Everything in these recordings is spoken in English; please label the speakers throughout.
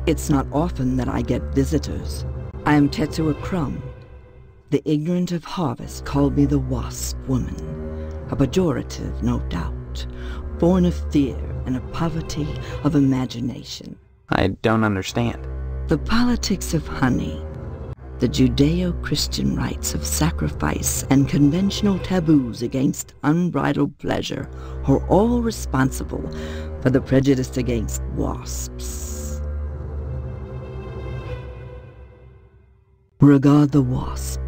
Speaker 1: It's not often that I get visitors. I am Tetsuo Crumb. The ignorant of harvest called me the Wasp Woman. A pejorative, no doubt, born of fear and a poverty of imagination.
Speaker 2: I don't understand.
Speaker 1: The politics of honey, the Judeo-Christian rites of sacrifice and conventional taboos against unbridled pleasure are all responsible for the prejudice against wasps. Regard the wasp.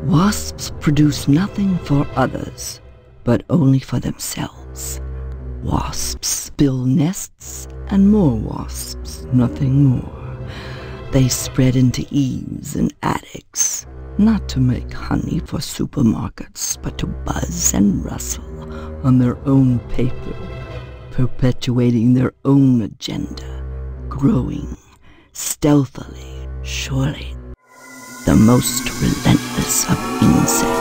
Speaker 1: Wasps produce nothing for others, but only for themselves. Wasps build nests and more wasps, nothing more. They spread into eaves and attics, not to make honey for supermarkets, but to buzz and rustle on their own paper, perpetuating their own agenda, growing stealthily, surely, the most relentless of insects.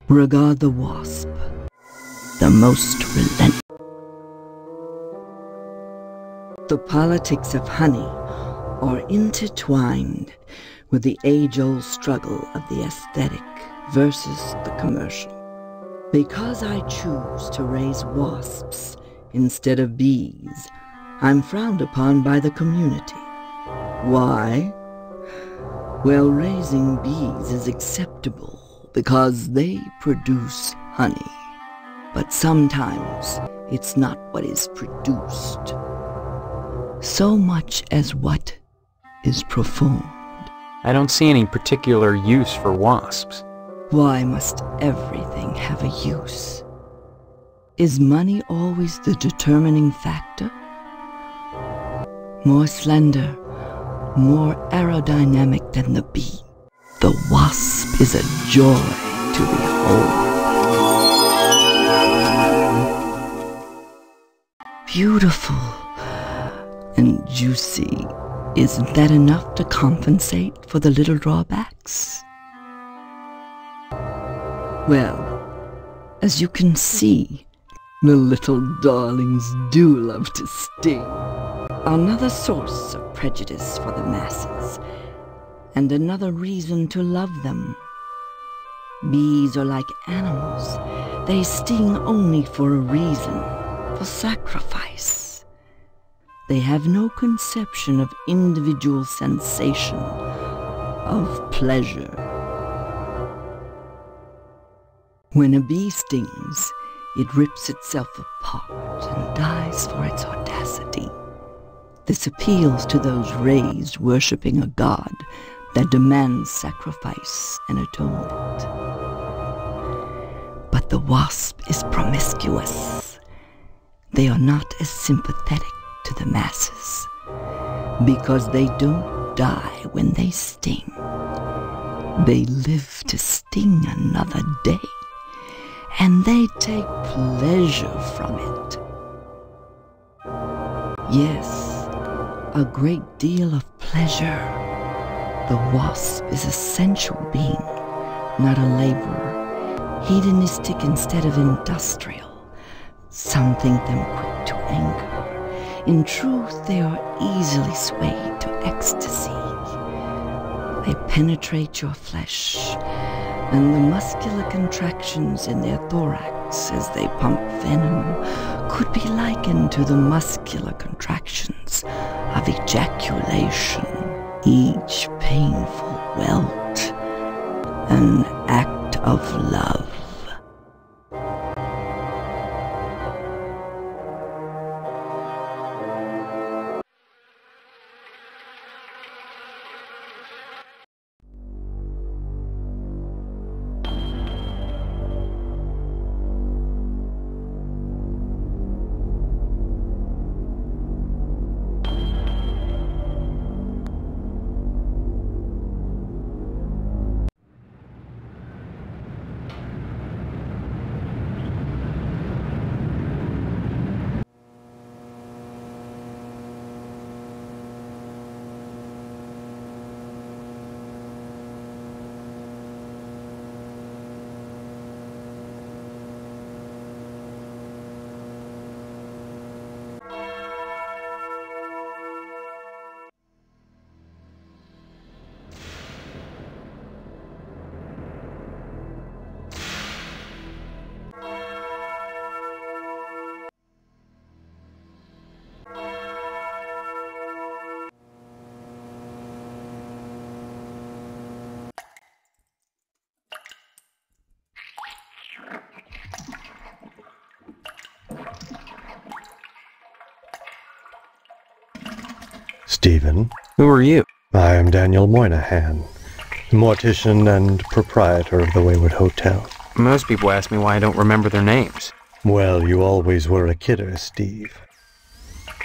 Speaker 1: Regard the wasp, the most relentless. The politics of honey are intertwined with the age-old struggle of the aesthetic versus the commercial. Because I choose to raise wasps instead of bees, I'm frowned upon by the community. Why? Well, raising bees is acceptable because they produce honey. But sometimes it's not what is produced, so much as what is performed.
Speaker 2: I don't see any particular use for wasps.
Speaker 1: Why must everything have a use? Is money always the determining factor? More slender, more aerodynamic than the bee, the wasp is a joy to behold. Beautiful and juicy. Isn't that enough to compensate for the little drawbacks? Well, as you can see, the little darlings do love to sting. Another source of prejudice for the masses, and another reason to love them. Bees are like animals. They sting only for a reason, for sacrifice. They have no conception of individual sensation, of pleasure. When a bee stings, it rips itself apart and dies for its audacity. This appeals to those raised worshipping a god that demands sacrifice and atonement. But the wasp is promiscuous. They are not as sympathetic to the masses, because they don't die when they sting. They live to sting another day, and they take pleasure from it. Yes, a great deal of pleasure. The wasp is a sensual being, not a laborer, hedonistic instead of industrial. Some think them quick to anger. In truth, they are easily swayed to ecstasy. They penetrate your flesh, and the muscular contractions in their thorax as they pump venom could be likened to the muscular contractions of ejaculation, each painful welt, an act of love.
Speaker 3: Stephen.
Speaker 2: Who are you?
Speaker 3: I am Daniel Moynihan, mortician and proprietor of the Wayward Hotel.
Speaker 2: Most people ask me why I don't remember their names.
Speaker 3: Well, you always were a kidder, Steve.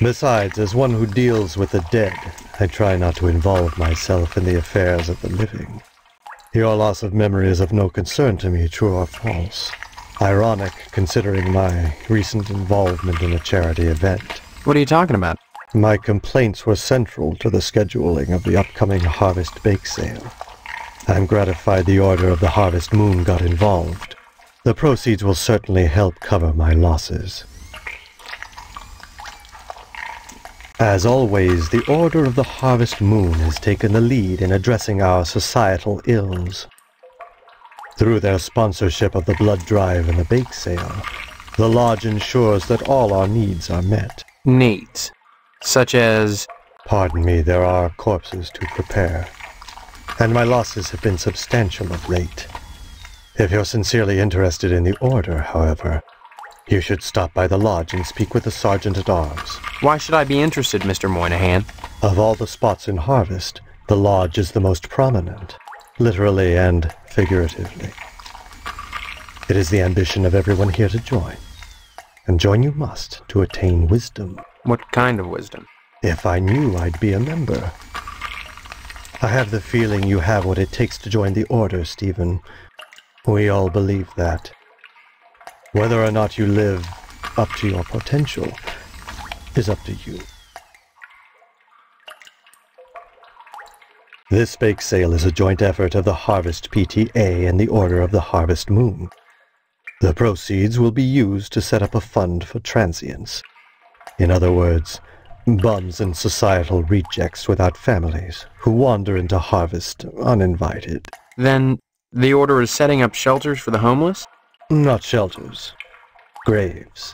Speaker 3: Besides, as one who deals with the dead, I try not to involve myself in the affairs of the living. Your loss of memory is of no concern to me, true or false. Ironic, considering my recent involvement in a charity event.
Speaker 2: What are you talking about?
Speaker 3: My complaints were central to the scheduling of the upcoming Harvest Bake Sale. I'm gratified the Order of the Harvest Moon got involved. The proceeds will certainly help cover my losses. As always, the Order of the Harvest Moon has taken the lead in addressing our societal ills. Through their sponsorship of the blood drive and the bake sale, the Lodge ensures that all our needs are met.
Speaker 2: Needs? Such as...
Speaker 3: Pardon me, there are corpses to prepare, and my losses have been substantial of late. If you're sincerely interested in the Order, however, you should stop by the Lodge and speak with the Sergeant-at-Arms.
Speaker 2: Why should I be interested, Mr. Moynihan?
Speaker 3: Of all the spots in Harvest, the Lodge is the most prominent, literally and figuratively. It is the ambition of everyone here to join, and join you must to attain wisdom.
Speaker 2: What kind of wisdom?
Speaker 3: If I knew, I'd be a member. I have the feeling you have what it takes to join the Order, Stephen. We all believe that. Whether or not you live up to your potential is up to you. This bake sale is a joint effort of the Harvest PTA and the Order of the Harvest Moon. The proceeds will be used to set up a fund for transients. In other words, bums and societal rejects without families who wander into Harvest uninvited.
Speaker 2: Then the Order is setting up shelters for the homeless?
Speaker 3: Not shelters. Graves.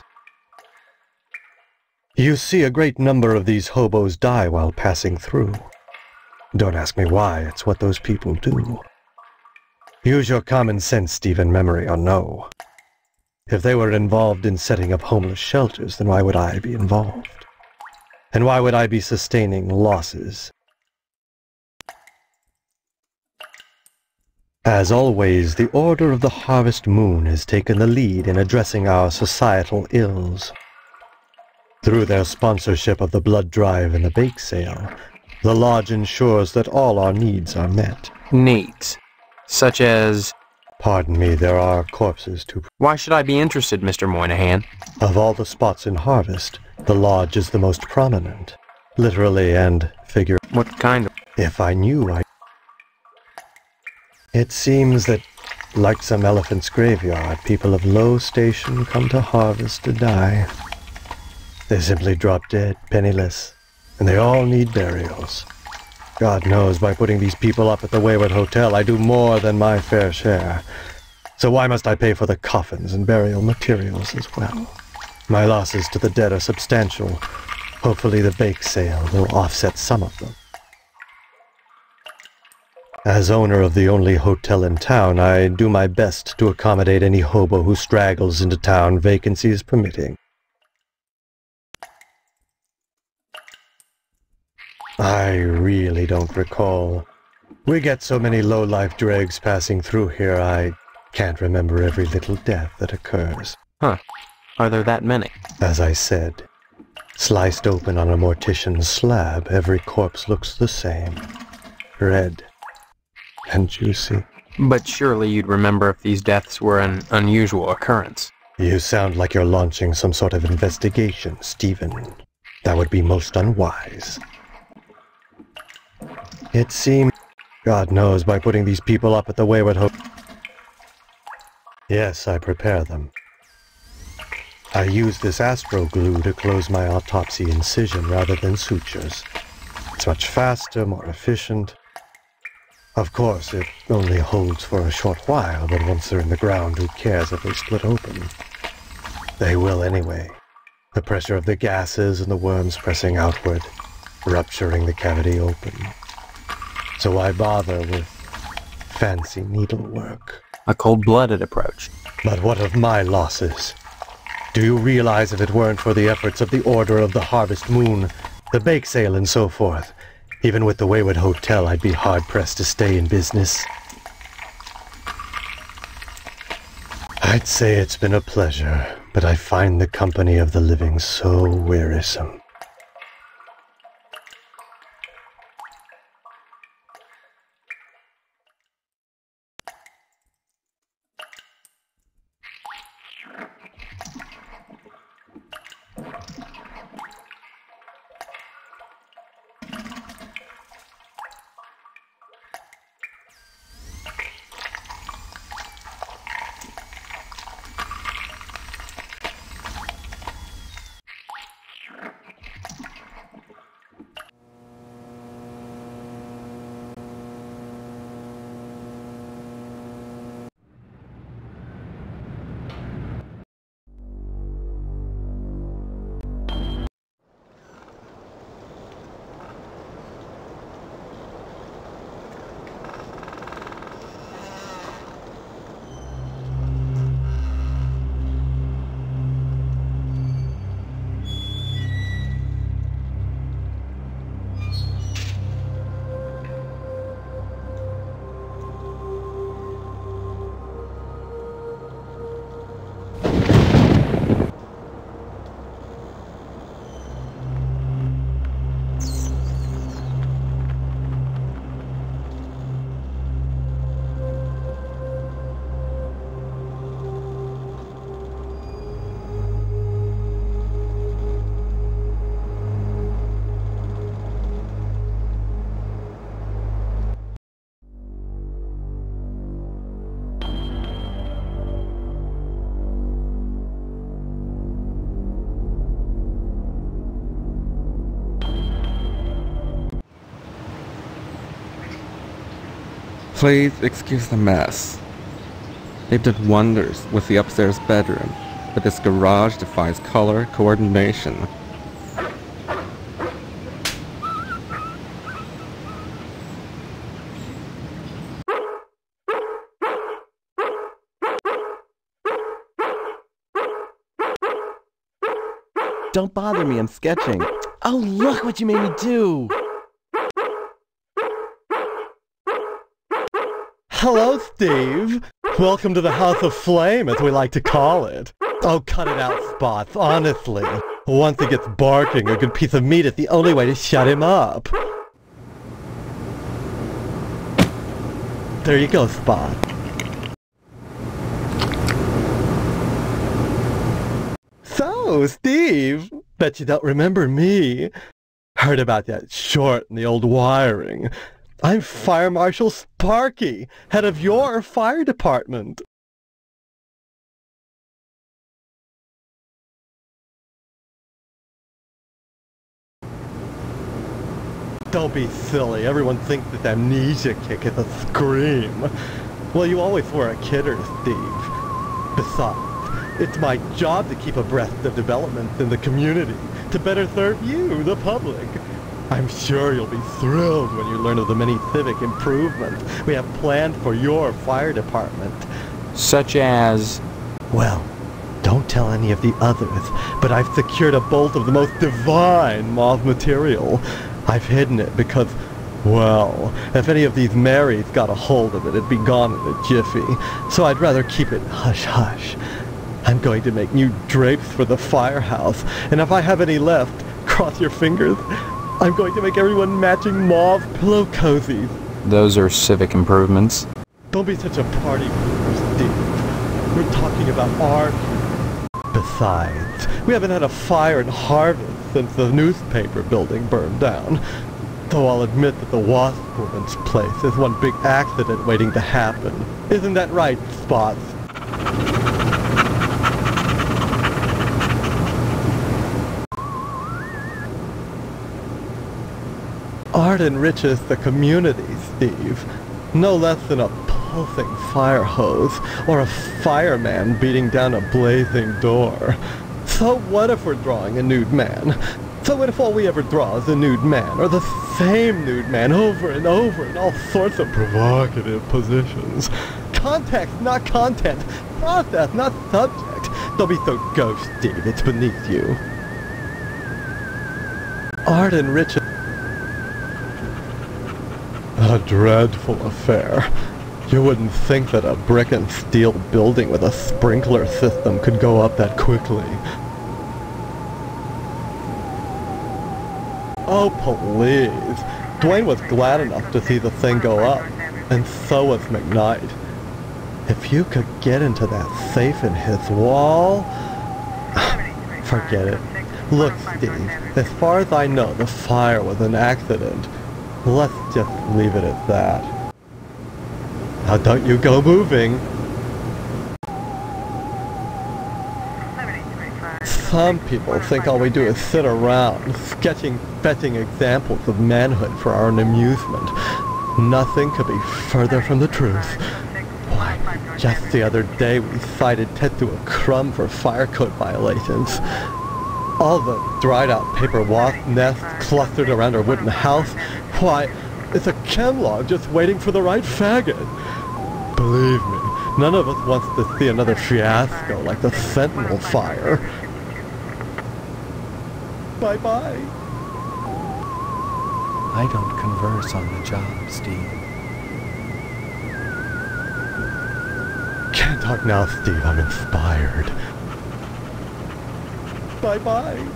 Speaker 3: You see a great number of these hobos die while passing through. Don't ask me why, it's what those people do. Use your common sense, Stephen, memory or no. If they were involved in setting up homeless shelters, then why would I be involved? And why would I be sustaining losses? As always, the Order of the Harvest Moon has taken the lead in addressing our societal ills. Through their sponsorship of the blood drive and the bake sale, the Lodge ensures that all our needs are met.
Speaker 2: Needs? Such as...
Speaker 3: Pardon me, there are corpses to...
Speaker 2: Why should I be interested, Mr. Moynihan?
Speaker 3: Of all the spots in Harvest, the Lodge is the most prominent, literally and figuratively.
Speaker 2: What kind of...
Speaker 3: If I knew, It seems that, like some elephant's graveyard, people of low station come to Harvest to die. They simply drop dead, penniless, and they all need burials. God knows, by putting these people up at the Wayward Hotel, I do more than my fair share. So why must I pay for the coffins and burial materials as well? My losses to the dead are substantial. Hopefully the bake sale will offset some of them. As owner of the only hotel in town, I do my best to accommodate any hobo who straggles into town, vacancies permitting. I really don't recall. We get so many low-life dregs passing through here, I can't remember every little death that occurs.
Speaker 2: Huh. Are there that many?
Speaker 3: As I said, sliced open on a mortician's slab, every corpse looks the same. Red and juicy.
Speaker 2: But surely you'd remember if these deaths were an unusual occurrence.
Speaker 3: You sound like you're launching some sort of investigation, Stephen. That would be most unwise. It seems, God knows, by putting these people up at the Wayward Hotel. Yes, I prepare them. I use this astro glue to close my autopsy incision rather than sutures. It's much faster, more efficient. Of course, it only holds for a short while, but once they're in the ground, who cares if they split open? They will anyway. The pressure of the gases and the worms pressing outward, rupturing the cavity open. So why bother with fancy needlework?
Speaker 2: A cold-blooded approach.
Speaker 3: But what of my losses? Do you realize if it weren't for the efforts of the Order of the Harvest Moon, the bake sale and so forth, Even with the Wayward Hotel, I'd be hard-pressed to stay in business. I'd say it's been a pleasure, but I find the company of the living so wearisome.
Speaker 4: Please excuse the mess. They've done wonders with the upstairs bedroom, but this garage defies color coordination.
Speaker 5: Don't bother me, I'm sketching. Oh, look what you made me do!
Speaker 3: Hello, Steve. Welcome to the House of Flame, as we like to call it. Oh, cut it out, Spots, honestly. Once he gets barking, a good piece of meat is the only way to shut him up. There you go, Spot. So, Steve, bet you don't remember me. Heard about that short in the old wiring. I'm Fire Marshal Sparky, head of your fire department. Don't be silly. Everyone thinks this amnesia kick is a scream. Well, you always were a kidder, Steve. Besides, it's my job to keep abreast of developments in the community, to better serve you, the public. I'm sure you'll be thrilled when you learn of the many civic improvements we have planned for your fire department.
Speaker 2: Such as...
Speaker 3: Well, don't tell any of the others, but I've secured a bolt of the most divine moth material. I've hidden it because, well, if any of these Marys got a hold of it, it'd be gone in a jiffy. So I'd rather keep it hush-hush. I'm going to make new drapes for the firehouse, and if I have any left, cross your fingers, I'm going to make everyone matching mauve pillow cozies.
Speaker 2: Those are civic improvements.
Speaker 3: Don't be such a party pooper, Steve. We're talking about art. Besides, we haven't had a fire in Harvest since the newspaper building burned down. Though I'll admit that the Wasp Woman's place is one big accident waiting to happen. Isn't that right, Spots? Art enriches the community, Steve. No less than a pulsing fire hose or a fireman beating down a blazing door. So what if we're drawing a nude man? So what if all we ever draw is a nude man, or the same nude man over and over in all sorts of provocative positions? Context, not content. Process, not subject. Don't be so gauche, Steve. It's beneath you. Art enriches... dreadful affair. You wouldn't think that a brick and steel building with a sprinkler system could go up that quickly. Oh, please. Dwayne was glad enough to see the thing go up, and so was McKnight. If you could get into that safe in his wall... Forget it. Look, Steve, as far as I know, the fire was an accident. Let's just leave it at that. Now don't you go moving. Some people think all we do is sit around, sketching fetching examples of manhood for our own amusement. Nothing could be further from the truth. Why, just the other day we cited Ted to a crumb for fire code violations. All the dried-out paper wasp nests clustered around our wooden house. Why, it's a chem log just waiting for the right faggot. Believe me, none of us wants to see another fiasco like the Sentinel fire. Bye-bye.
Speaker 6: I don't converse on the job, Steve.
Speaker 3: Can't talk now, Steve. I'm inspired. Bye-bye.